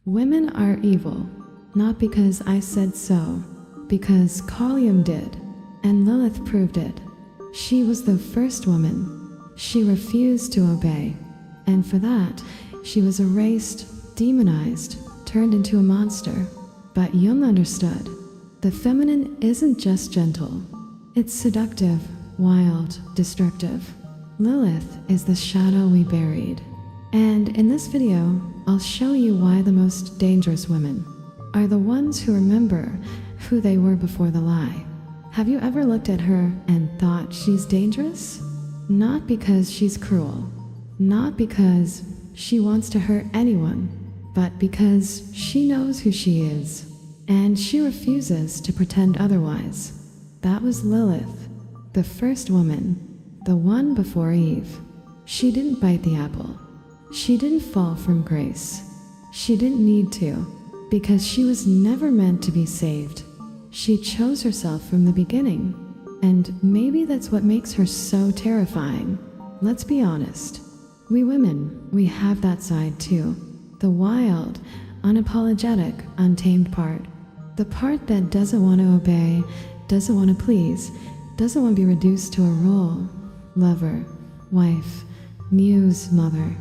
Women are evil, not because I said so, because Jung did, and Lilith proved it. She was the first woman. She refused to obey, and for that, she was erased, demonized, turned into a monster. But Jung understood. The feminine isn't just gentle. It's seductive, wild, destructive. Lilith is the shadow we buried. And in this video, I'll show you why the most dangerous women are the ones who remember who they were before the lie. Have you ever looked at her and thought she's dangerous? Not because she's cruel, not because she wants to hurt anyone, but because she knows who she is, and she refuses to pretend otherwise. That was Lilith, the first woman, the one before Eve. She didn't bite the apple. She didn't fall from grace. She didn't need to, because she was never meant to be saved. She chose herself from the beginning, and maybe that's what makes her so terrifying. Let's be honest. We women, we have that side too. The wild, unapologetic, untamed part. The part that doesn't want to obey, doesn't want to please, doesn't want to be reduced to a role. Lover, wife, muse, mother.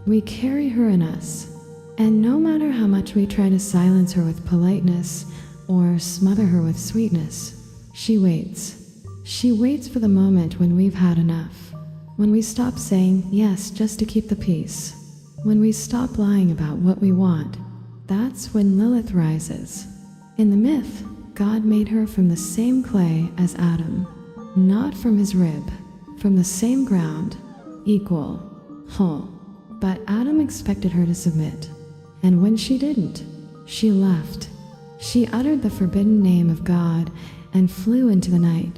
We carry her in us, and no matter how much we try to silence her with politeness or smother her with sweetness, she waits. She waits for the moment when we've had enough, when we stop saying yes just to keep the peace, when we stop lying about what we want. That's when Lilith rises. In the myth, God made her from the same clay as Adam, not from his rib, from the same ground, equal, whole. But Adam expected her to submit, and when she didn't, she left. She uttered the forbidden name of God and flew into the night.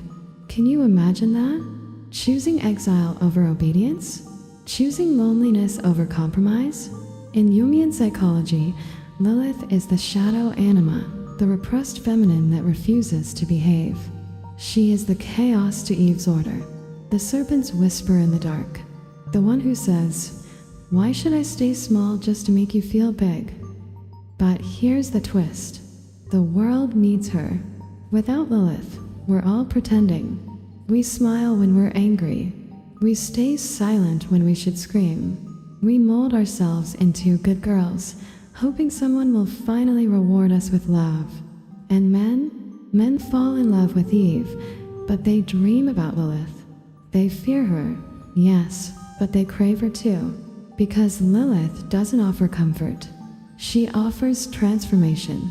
Can you imagine that? Choosing exile over obedience? Choosing loneliness over compromise? In Jungian psychology, Lilith is the shadow anima, the repressed feminine that refuses to behave. She is the chaos to Eve's order, the serpent's whisper in the dark, the one who says, "Why should I stay small just to make you feel big?" But here's the twist. The world needs her. Without Lilith, we're all pretending. We smile when we're angry. We stay silent when we should scream. We mold ourselves into good girls, hoping someone will finally reward us with love. And men fall in love with Eve, but they dream about Lilith. They fear her, yes, but they crave her too. Because Lilith doesn't offer comfort. She offers transformation.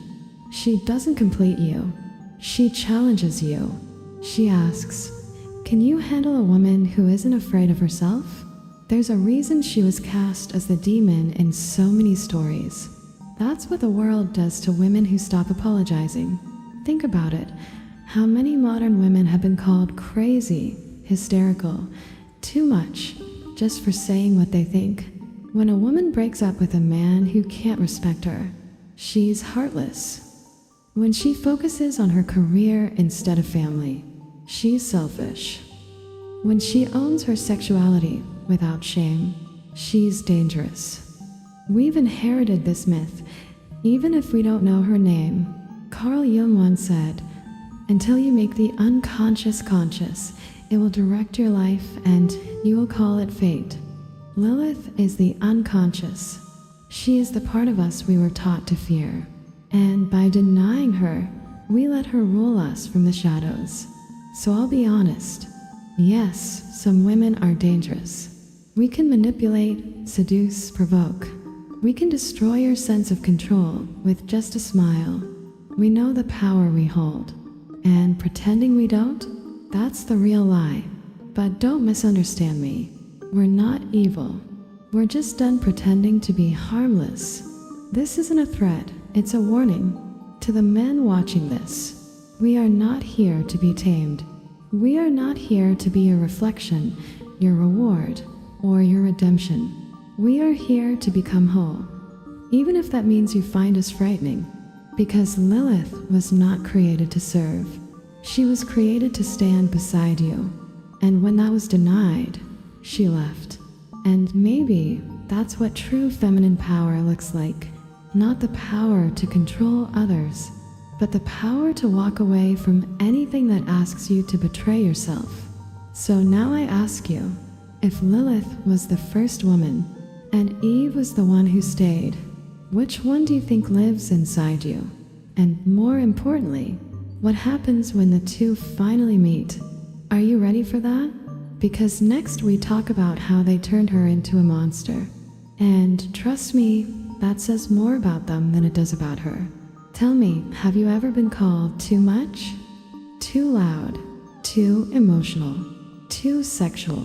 She doesn't complete you. She challenges you. She asks, can you handle a woman who isn't afraid of herself? There's a reason she was cast as the demon in so many stories. That's what the world does to women who stop apologizing. Think about it. How many modern women have been called crazy, hysterical, too much, just for saying what they think? When a woman breaks up with a man who can't respect her, she's heartless. When she focuses on her career instead of family, she's selfish. When she owns her sexuality without shame, she's dangerous. We've inherited this myth, even if we don't know her name. Carl Jung once said, "Until you make the unconscious conscious, it will direct your life and you will call it fate." Lilith is the unconscious. She is the part of us we were taught to fear. And by denying her, we let her rule us from the shadows. So I'll be honest. Yes, some women are dangerous. We can manipulate, seduce, provoke. We can destroy your sense of control with just a smile. We know the power we hold. And pretending we don't, that's the real lie. But don't misunderstand me. We're not evil. We're just done pretending to be harmless. This isn't a threat, it's a warning. To the men watching this, we are not here to be tamed. We are not here to be your reflection, your reward, or your redemption. We are here to become whole. Even if that means you find us frightening. Because Lilith was not created to serve. She was created to stand beside you. And when that was denied, she left. And maybe that's what true feminine power looks like. not the power to control others, but the power to walk away from anything that asks you to betray yourself. So now I ask you, if Lilith was the first woman and Eve was the one who stayed, which one do you think lives inside you? And more importantly, what happens when the two finally meet? Are you ready for that? Because next we talk about how they turned her into a monster. And trust me, that says more about them than it does about her. Tell me, have you ever been called too much? Too loud? Too emotional? Too sexual?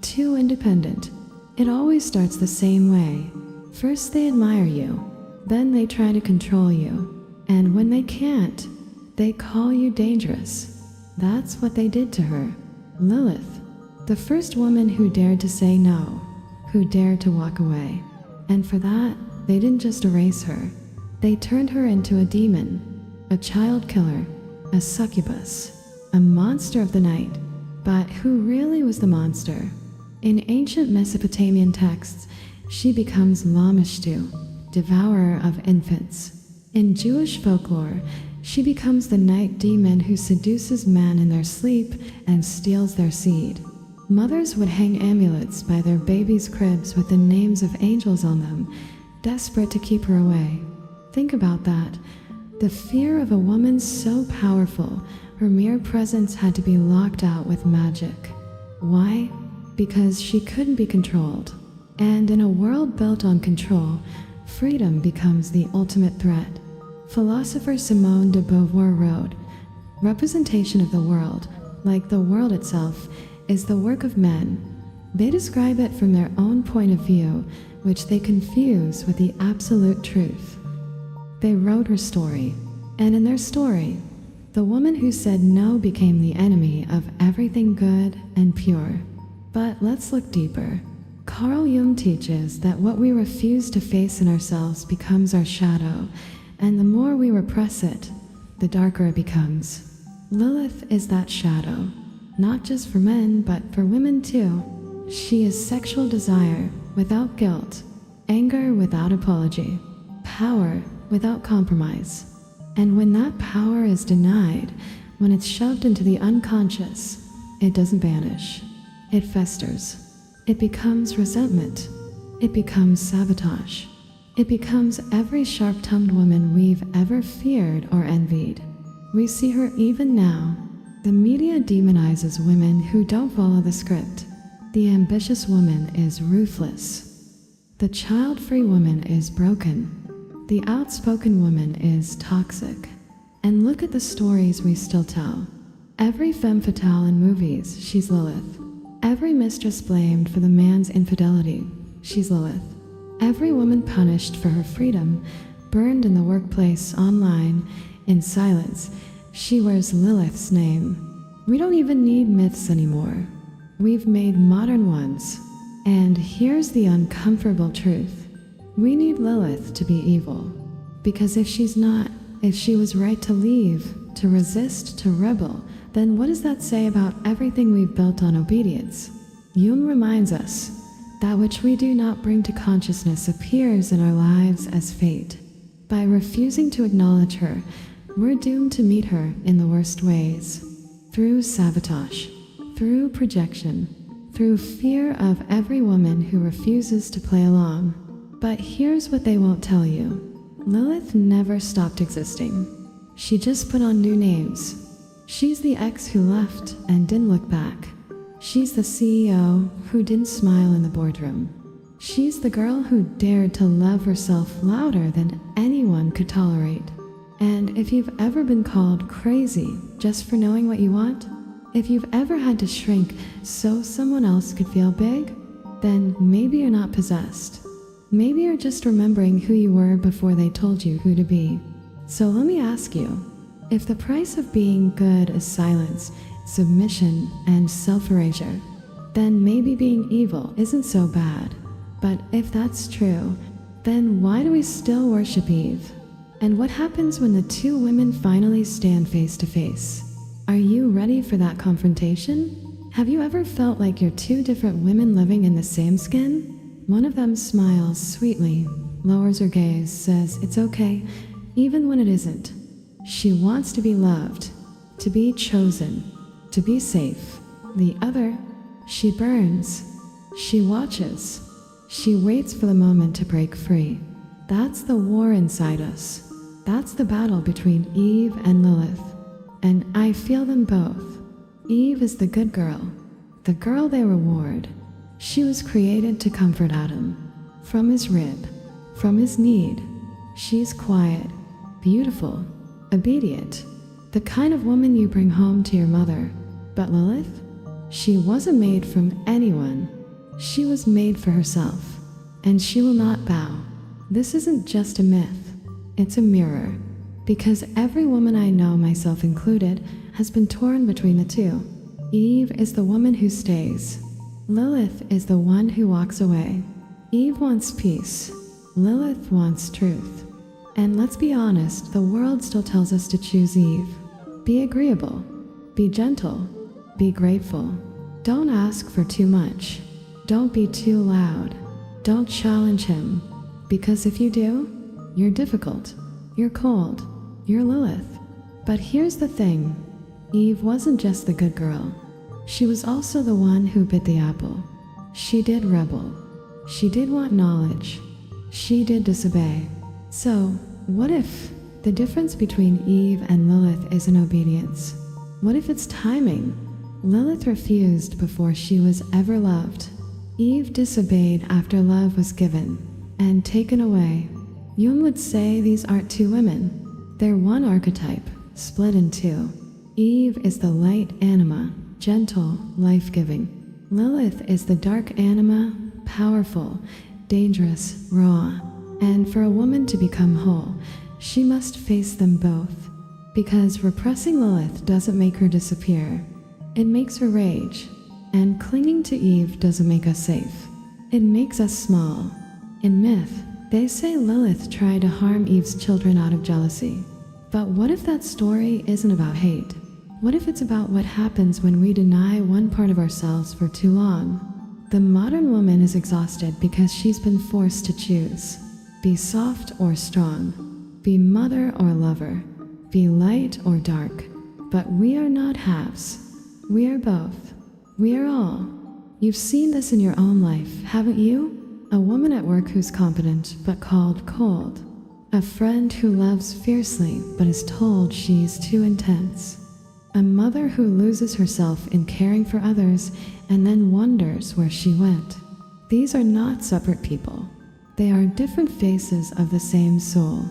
Too independent? It always starts the same way. First they admire you, then they try to control you, and when they can't, they call you dangerous. That's what they did to her. Lilith, the first woman who dared to say no, who dared to walk away. And for that, they didn't just erase her. They turned her into a demon, a child killer, a succubus, a monster of the night. But who really was the monster? In ancient Mesopotamian texts, she becomes Lamishtu, devourer of infants. In Jewish folklore, she becomes the night demon who seduces men in their sleep and steals their seed. Mothers would hang amulets by their babies' cribs with the names of angels on them, desperate to keep her away. Think about that. The fear of a woman so powerful, her mere presence had to be locked out with magic. Why? Because she couldn't be controlled. And in a world built on control, freedom becomes the ultimate threat. Philosopher Simone de Beauvoir wrote, "Representation of the world, like the world itself, is the work of men. They describe it from their own point of view, which they confuse with the absolute truth." They wrote her story, and in their story, the woman who said no became the enemy of everything good and pure. But let's look deeper. Carl Jung teaches that what we refuse to face in ourselves becomes our shadow, and the more we repress it, the darker it becomes. Lilith is that shadow, not just for men, but for women too. She is sexual desire without guilt, anger without apology, power without compromise. And when that power is denied, when it's shoved into the unconscious, it doesn't vanish. It festers. It becomes resentment. It becomes sabotage. It becomes every sharp-tongued woman we've ever feared or envied. We see her even now. The media demonizes women who don't follow the script. The ambitious woman is ruthless. The child-free woman is broken. The outspoken woman is toxic. And look at the stories we still tell. Every femme fatale in movies, she's Lilith. Every mistress blamed for the man's infidelity, she's Lilith. Every woman punished for her freedom, burned in the workplace, online, in silence, she wears Lilith's name. We don't even need myths anymore. We've made modern ones. And here's the uncomfortable truth. We need Lilith to be evil. Because if she's not, if she was right to leave, to resist, to rebel, then what does that say about everything we've built on obedience? Jung reminds us, that which we do not bring to consciousness appears in our lives as fate. By refusing to acknowledge her, we're doomed to meet her in the worst ways. Through sabotage, through projection, through fear of every woman who refuses to play along. But here's what they won't tell you. Lilith never stopped existing. She just put on new names. She's the ex who left and didn't look back. She's the CEO who didn't smile in the boardroom. She's the girl who dared to love herself louder than anyone could tolerate. And if you've ever been called crazy just for knowing what you want, if you've ever had to shrink so someone else could feel big, then maybe you're not possessed. Maybe you're just remembering who you were before they told you who to be. So let me ask you, if the price of being good is silence, submission, and self-erasure, then maybe being evil isn't so bad. But if that's true, then why do we still worship Eve? And what happens when the two women finally stand face to face? Are you ready for that confrontation? Have you ever felt like you're two different women living in the same skin? One of them smiles sweetly, lowers her gaze, says it's okay, even when it isn't. She wants to be loved, to be chosen, to be safe. The other, she burns, she watches, she waits for the moment to break free. That's the war inside us. That's the battle between Eve and Lilith. And I feel them both. Eve is the good girl, the girl they reward. She was created to comfort Adam, from his rib, from his need. She's quiet, beautiful, obedient, the kind of woman you bring home to your mother. But Lilith? She wasn't made from anyone. She was made for herself, and she will not bow. This isn't just a myth, it's a mirror, because every woman I know, myself included, has been torn between the two. Eve is the woman who stays. Lilith is the one who walks away. Eve wants peace. Lilith wants truth. And let's be honest, the world still tells us to choose Eve. Be agreeable. Be gentle. Be grateful. Don't ask for too much. Don't be too loud. Don't challenge him. Because if you do, you're difficult. You're cold. You're Lilith. But here's the thing. Eve wasn't just the good girl. She was also the one who bit the apple. She did rebel. She did want knowledge. She did disobey. So, what if the difference between Eve and Lilith isn't obedience? What if it's timing? Lilith refused before she was ever loved. Eve disobeyed after love was given and taken away. Jung would say these aren't two women. They're one archetype, split in two. Eve is the light anima, gentle, life-giving. Lilith is the dark anima, powerful, dangerous, raw. And for a woman to become whole, she must face them both. Because repressing Lilith doesn't make her disappear. It makes her rage. And clinging to Eve doesn't make us safe. It makes us small. In myth, they say Lilith tried to harm Eve's children out of jealousy. But what if that story isn't about hate? What if it's about what happens when we deny one part of ourselves for too long? The modern woman is exhausted because she's been forced to choose. Be soft or strong. Be mother or lover. Be light or dark. But we are not halves. We are both. We are all. You've seen this in your own life, haven't you? A woman at work who's competent but called cold. A friend who loves fiercely but is told she's too intense. A mother who loses herself in caring for others and then wonders where she went. These are not separate people. They are different faces of the same soul.